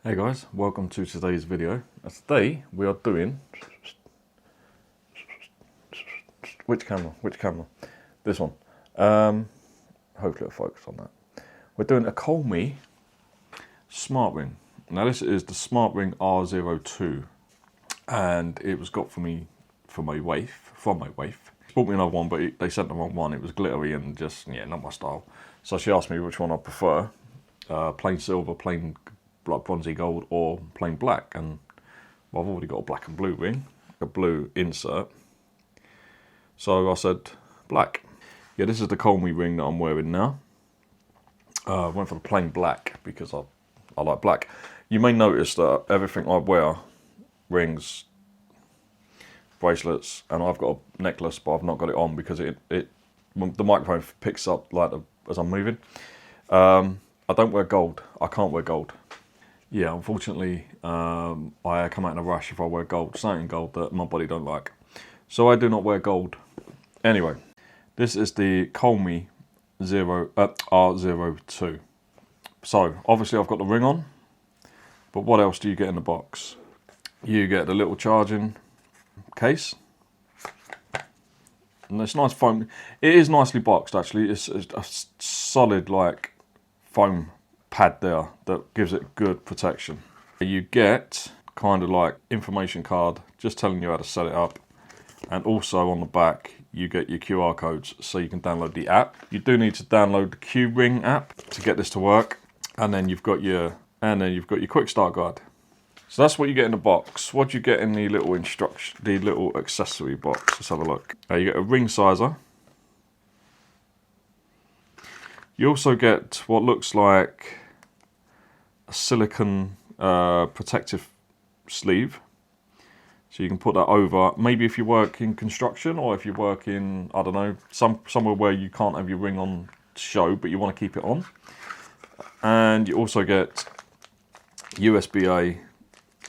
Hey guys, welcome to today's video. Today we are doing which camera? This one. Hopefully it'll focus on that. We're doing a Colmi Smart Ring. Now this is the Smart Ring R02, and it was got for me from my wife. She bought me another one, but they sent the wrong one. It was glittery and just not my style. So she asked me which one I prefer: plain silver, plain like bronzy gold, or plain black. And well, I've already got a black and blue ring, a blue insert, so I said black. Yeah, this is the Colmi ring that I'm wearing now. I went for the plain black because I like black. You may notice that everything I wear, rings, bracelets, and I've got a necklace, but I've not got it on because the microphone picks up like as I'm moving. I don't wear gold. I can't wear gold. Yeah, unfortunately, I come out in a rush if I wear gold, something gold that my body don't like. So I do not wear gold. Anyway, this is the Colmi R02. So, obviously I've got the ring on, but what else do you get in the box? You get the little charging case. And it's nice foam. It is nicely boxed, actually. It's a solid, like, foam pad there that gives it good protection. You get kind of like information card just telling you how to set it up, and also on the back you get your QR codes so you can download the app. You do need to download the Q Ring app to get this to work, and then you've got your quick start guide. So that's what you get in the box. What do you get in the little accessory box? Let's have a look. You get a ring sizer. You also get what looks like a silicone protective sleeve, so you can put that over. Maybe if you work in construction, or if you work in, I don't know, somewhere where you can't have your ring on show, but you want to keep it on. And you also get USB-A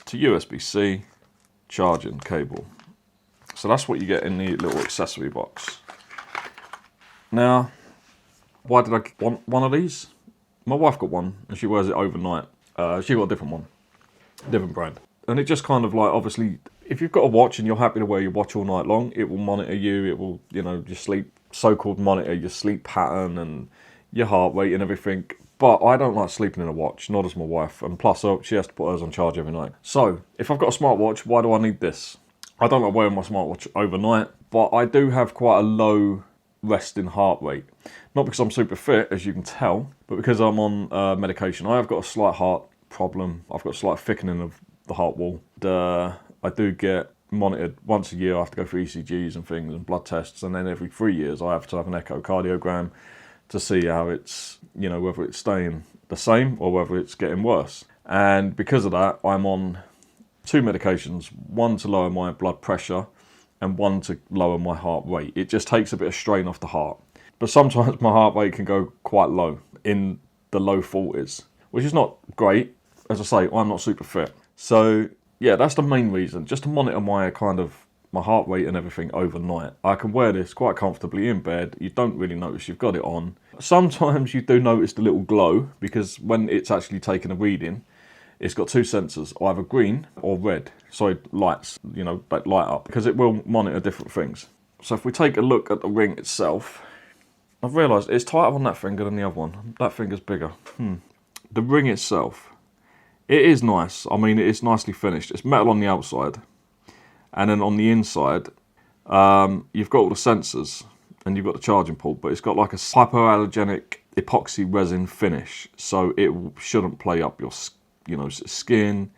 to USB-C charging cable. So that's what you get in the little accessory box. Now, why did I want one of these? My wife got one, and she wears it overnight. She got a different one, different brand. And it just kind of like, obviously, if you've got a watch and you're happy to wear your watch all night long, it will monitor you. It will, your sleep, so-called monitor your sleep pattern and your heart rate and everything. But I don't like sleeping in a watch, nor does my wife. And plus, she has to put hers on charge every night. So, if I've got a smartwatch, why do I need this? I don't like wearing my smartwatch overnight, but I do have quite a low resting heart rate. Not because I'm super fit, as you can tell, but because I'm on medication. I have got a slight heart problem. I've got a slight thickening of the heart wall. I do get monitored once a year. I have to go for ECGs and things and blood tests, and then every 3 years I have to have an echocardiogram to see how it's, whether it's staying the same or whether it's getting worse. And because of that, I'm on 2 medications, one to lower my blood pressure and one to lower my heart rate. It just takes a bit of strain off the heart. But sometimes my heart rate can go quite low, in the low 40s, which is not great. As I say, I'm not super fit. So yeah, that's the main reason, just to monitor my heart rate and everything overnight. I can wear this quite comfortably in bed. You don't really notice you've got it on. Sometimes you do notice the little glow, because when it's actually taking a reading, it's got 2 sensors, either green or red. Sorry, lights, that light up, because it will monitor different things. So if we take a look at the ring itself, I've realised it's tighter on that finger than the other one. That finger's bigger. The ring itself, it is nice. I mean, it's nicely finished. It's metal on the outside, and then on the inside, you've got all the sensors, and you've got the charging port, but it's got like a hypoallergenic epoxy resin finish, so it shouldn't play up your skin.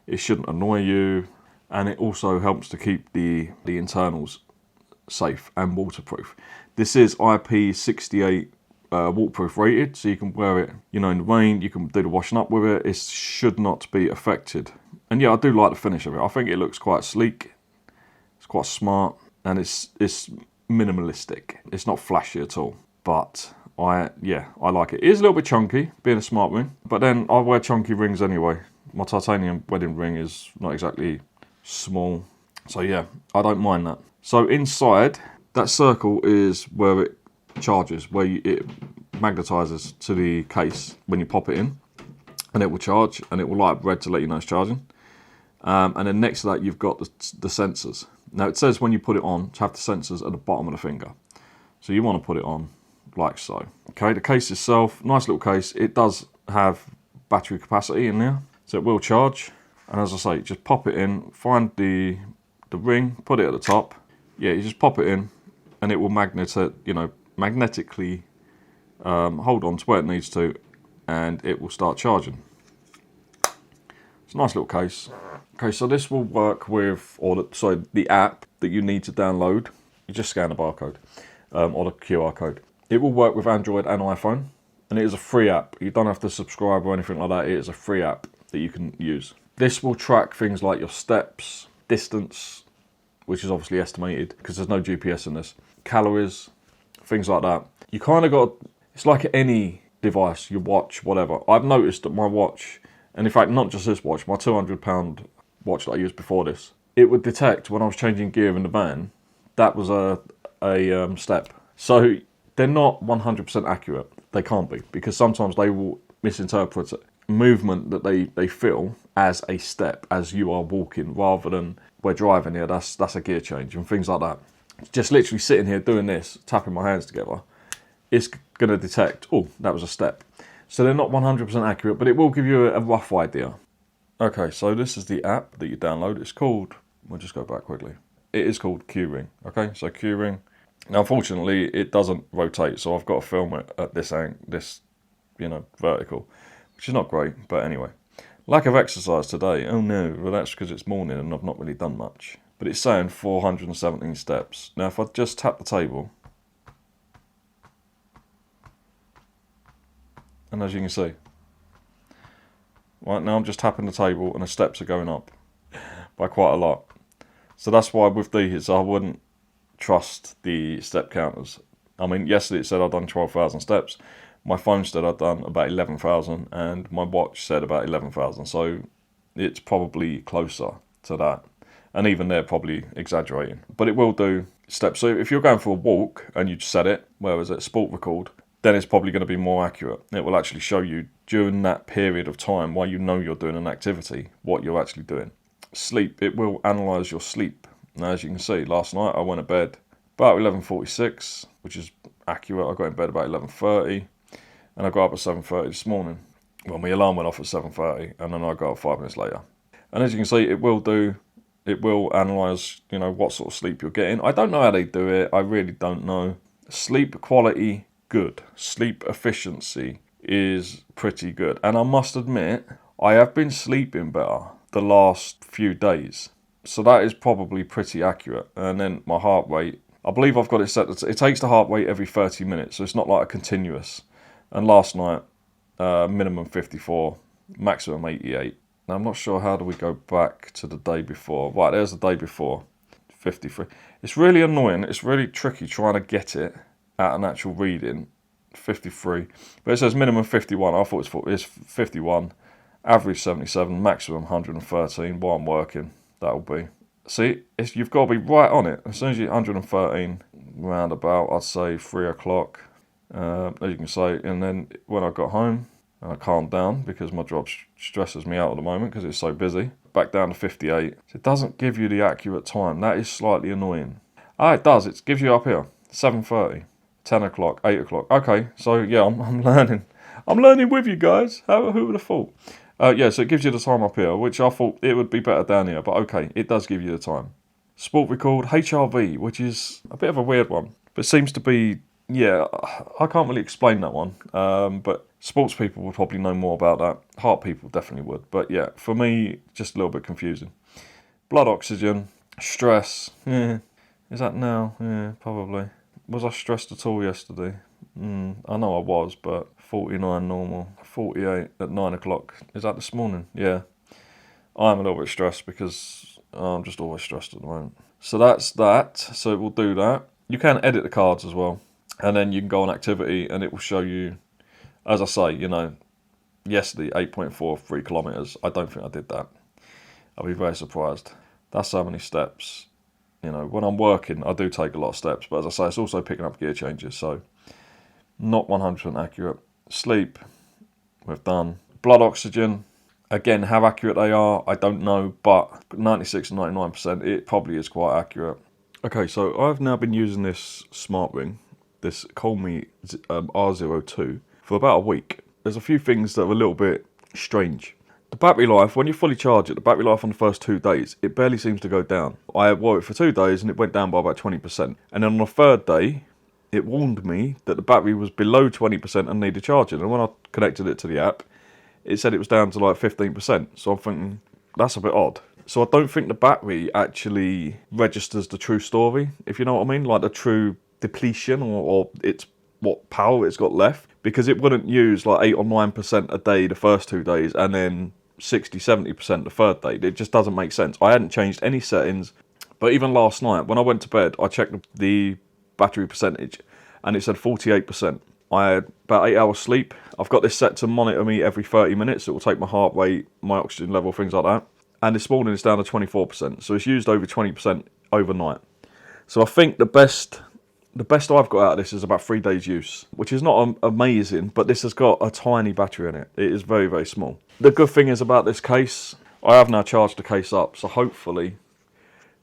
It shouldn't annoy you, and it also helps to keep the internals safe and waterproof. This is IP68 waterproof rated, so you can wear it, in the rain. You can do the washing up with it. It should not be affected. And yeah, I do like the finish of it. I think it looks quite sleek. It's quite smart, and it's minimalistic. It's not flashy at all, but I like it. It is a little bit chunky, being a smart ring, but then I wear chunky rings anyway. My titanium wedding ring is not exactly small, so yeah, I don't mind that. So inside, that circle is where it charges, where it magnetizes to the case when you pop it in. and it will charge, and it will light up red to let you know it's charging. And then next to that, you've got the sensors. Now it says when you put it on to have the sensors at the bottom of the finger. So you want to put it on like so. Okay, the case itself, nice little case. It does have battery capacity in there, so it will charge. And as I say, just pop it in, find the ring, put it at the top. Yeah, you just pop it in, and it will magnetically hold on to where it needs to, and it will start charging. It's a nice little case. Okay, so this will work with, the app that you need to download. You just scan the barcode or the QR code. It will work with Android and iPhone, and it is a free app. You don't have to subscribe or anything like that. It is a free app that you can use. This will track things like your steps, distance, which is obviously estimated because there's no GPS in this, calories, things like that. You kind of got, it's like any device, your watch, whatever. I've noticed that my watch, and in fact not just this watch, my £200 watch that I used before this, it would detect when I was changing gear in the van, that was a step. So they're not 100% accurate. They can't be, because sometimes they will misinterpret movement that they feel as a step, as you are walking, rather than we're driving here, that's a gear change and things like that. Just literally sitting here doing this, tapping my hands together, it's going to detect, oh, that was a step. So they're not 100% accurate, but it will give you a rough idea. Okay, so this is the app that you download. It's called, we'll just go back quickly. It is called Q Ring. Okay, so Q Ring. Now, unfortunately, it doesn't rotate, so I've got to film it at this vertical, which is not great, but anyway. Lack of exercise today. Oh no, well that's because it's morning and I've not really done much. But it's saying 417 steps. Now, if I just tap the table, and as you can see, right now I'm just tapping the table and the steps are going up by quite a lot. So that's why with these I wouldn't trust the step counters. I mean, yesterday it said I'd done 12,000 steps. My phone said I'd done about 11,000 and my watch said about 11,000. So it's probably closer to that. And even they're probably exaggerating. But it will do steps. So if you're going for a walk and you set it, where is it, sport record, then it's probably going to be more accurate. It will actually show you during that period of time while you know you're doing an activity, what you're actually doing. Sleep, it will analyse your sleep. Now, as you can see, last night I went to bed about 11:46, which is accurate. I got in bed about 11:30, and I got up at 7:30 this morning. Well, my alarm went off at 7:30, and then I got up 5 minutes later. And as you can see, it will analyse, what sort of sleep you're getting. I don't know how they do it. I really don't know. Sleep quality, good. Sleep efficiency is pretty good. And I must admit, I have been sleeping better the last few days. So that is probably pretty accurate. And then my heart rate, I believe I've got it set. It takes the heart rate every 30 minutes. So it's not like a continuous. And last night, minimum 54, maximum 88. Now, I'm not sure how do we go back to the day before. Right, there's the day before, 53. It's really annoying. It's really tricky trying to get it at an actual reading, 53. But it says minimum 51. I thought it's 51. Average 77, maximum 113. While I'm working, that'll be. See, you've got to be right on it. As soon as you're 113, round about, I'd say 3 o'clock. As you can see, and then when I got home, and I calmed down because my job stresses me out at the moment because it's so busy. Back down to 58. So it doesn't give you the accurate time. That is slightly annoying. Ah, it does. It gives you up here. 7:30, 10 o'clock, 8 o'clock. Okay, so yeah, I'm learning. I'm learning with you guys. Who would have thought? Yeah, so it gives you the time up here, which I thought it would be better down here. But okay, it does give you the time. Sport record, HRV, which is a bit of a weird one. But seems to be, yeah, I can't really explain that one. But sports people would probably know more about that. Heart people definitely would. But yeah, for me, just a little bit confusing. Blood oxygen, stress. Yeah. Is that now? Yeah, probably. Was I stressed at all yesterday? I know I was, but 49 normal. 48 at 9 o'clock. Is that this morning? Yeah. I'm a little bit stressed because I'm just always stressed at the moment. So that's that. So it will do that. You can edit the cards as well. And then you can go on activity and it will show you, as I say, yesterday 8.4 3 kilometres. I don't think I did that. I'll be very surprised. That's so many steps. When I'm working, I do take a lot of steps. But as I say, it's also picking up gear changes. So not 100% accurate. Sleep, we've done. Blood oxygen, again, how accurate they are, I don't know, but 96 and 99%, it probably is quite accurate. Okay, so I've now been using this smart ring, this Colmi R02, for about a week. There's a few things that are a little bit strange. The battery life, when you fully charge it, the battery life on the first 2 days, it barely seems to go down. I wore it for 2 days and it went down by about 20%. And then on the third day, it warned me that the battery was below 20% and needed charging. And when I connected it to the app, it said it was down to like 15%. So I'm thinking, that's a bit odd. So I don't think the battery actually registers the true story, if you know what I mean, like the true depletion or it's what power it's got left, because it wouldn't use like 8 or 9% a day the first 2 days and then 60-70% the third day. It just doesn't make sense. I hadn't changed any settings, but even last night when I went to bed, I checked the battery percentage and it said 48%. I had about 8 hours sleep. I've got this set to monitor me every 30 minutes. It will take my heart rate, my oxygen level, things like that. And this morning it's down to 24%. So it's used over 20% overnight. So I think the best I've got out of this is about 3 days use, which is not amazing, but this has got a tiny battery in it. It is very, very small. The good thing is about this case, I have now charged the case up, so hopefully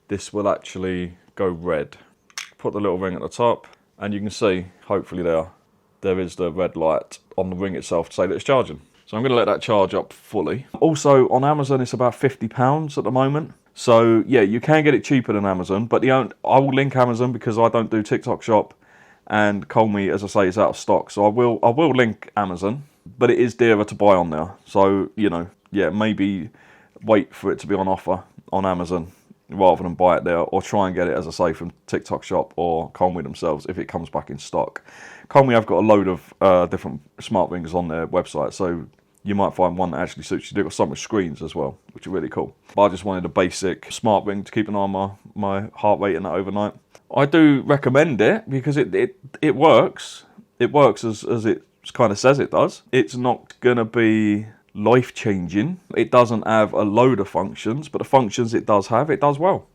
this will actually go red. Put the little ring at the top, and you can see, hopefully there is the red light on the ring itself to say that it's charging. So I'm going to let that charge up fully. Also, on Amazon, it's about £50 at the moment. So, yeah, you can get it cheaper than Amazon. But I will link Amazon because I don't do TikTok Shop. And Colmi, as I say, is out of stock. So I will link Amazon. But it is dearer to buy on there. So, you know, yeah, maybe wait for it to be on offer on Amazon rather than buy it there. Or try and get it, as I say, from TikTok Shop or Colmi themselves if it comes back in stock. Colmi have got a load of different smart rings on their website. So you might find one that actually suits you. They've got some with screens as well, which are really cool. But I just wanted a basic smart ring to keep an eye on my heart rate and that overnight. I do recommend it because it works. It works as it kind of says it does. It's not going to be life-changing. It doesn't have a load of functions, but the functions it does have, it does well.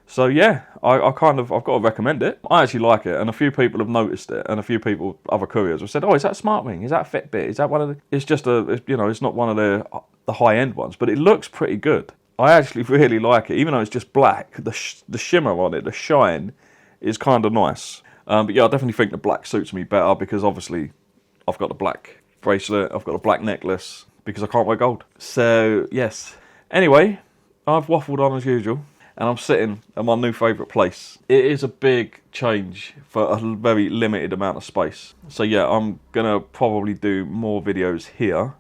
So yeah, I've got to recommend it. I actually like it, and a few people have noticed it, and a few people, other couriers, have said, "Oh, is that a smart ring? Is that a Fitbit? Is that one of the?" It's just it's not one of the high-end ones, but it looks pretty good. I actually really like it, even though it's just black. The shimmer on it, the shine, is kind of nice. But yeah, I definitely think the black suits me better because obviously I've got the black bracelet, I've got a black necklace because I can't wear gold. So yes. Anyway, I've waffled on as usual. And I'm sitting at my new favourite place. It is a big change for a very limited amount of space. So yeah, I'm going to probably do more videos here.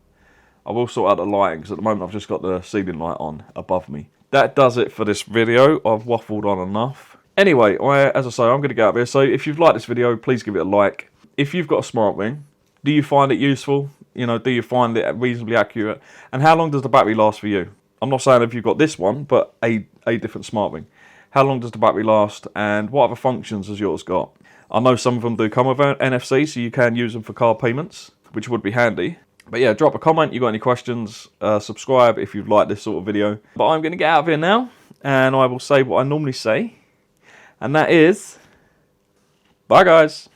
I will sort out the lighting because at the moment I've just got the ceiling light on above me. That does it for this video. I've waffled on enough. Anyway, as I say, I'm going to get out of here. So if you've liked this video, please give it a like. If you've got a smart ring, do you find it useful? You know, do you find it reasonably accurate? And how long does the battery last for you? I'm not saying if you've got this one, but a different smart ring. How long does the battery last, and what other functions has yours got? I know some of them do come with NFC, so you can use them for card payments, which would be handy. But yeah, drop a comment, you got any questions, subscribe if you've liked this sort of video. But I'm going to get out of here now, and I will say what I normally say, and that is, bye guys.